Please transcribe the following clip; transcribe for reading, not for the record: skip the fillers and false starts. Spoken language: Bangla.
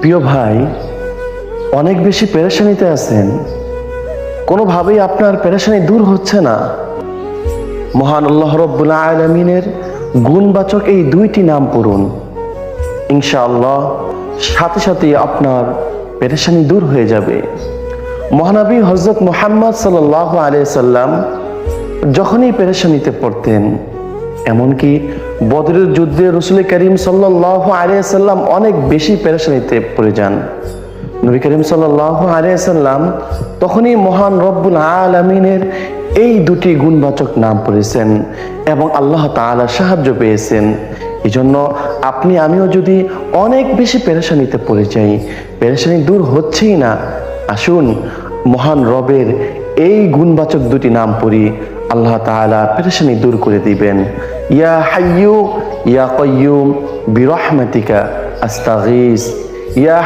প্রিয় ভাই, অনেক বেশি পেরেশানিতে আছেন, কোনোভাবেই আপনার পেরেশানি দূর হচ্ছে না। মহান আল্লাহ রাব্বুল আলামিনের গুণবাচক এই দুইটি নাম পড়ুন, ইনশাআল্লাহ সাথে সাথে আপনার পেরেশানি দূর হয়ে যাবে। মহানবী হযরত মুহাম্মদ সাল্লাল্লাহু আলাইহি সাল্লাম যখনই পেরেশানিতে পড়তেন, এমনকি বদরের যুদ্ধে রাসূল করিম সাল্লাল্লাহু আলাইহি সাল্লাম অনেক বেশি পেরেশানিতে পড়ে যান। নবী করিম সাল্লাল্লাহু আলাইহি সাল্লাম তখনই মহান রব্বুল আলামিনের এই দুটি গুণবাচক নাম পড়েছেন এবং আল্লাহ তাআলার সাহায্য পেয়েছেন। এজন্য আপনি আমিও যদি অনেক বেশি পেরেশানিতে পড়ে যাই, পেরেশানি দূর হচ্ছেই না, আসুন মহান রবের এই গুণবাচক দুটি নাম পড়ি, আল্লাহ তাআলা পেরেশানি দূর করে দিবেন। ইয়া হাইয়্যু ইয়া কাইয়্যুম বিরহমাতিকা আস্তাগীস। ইয়া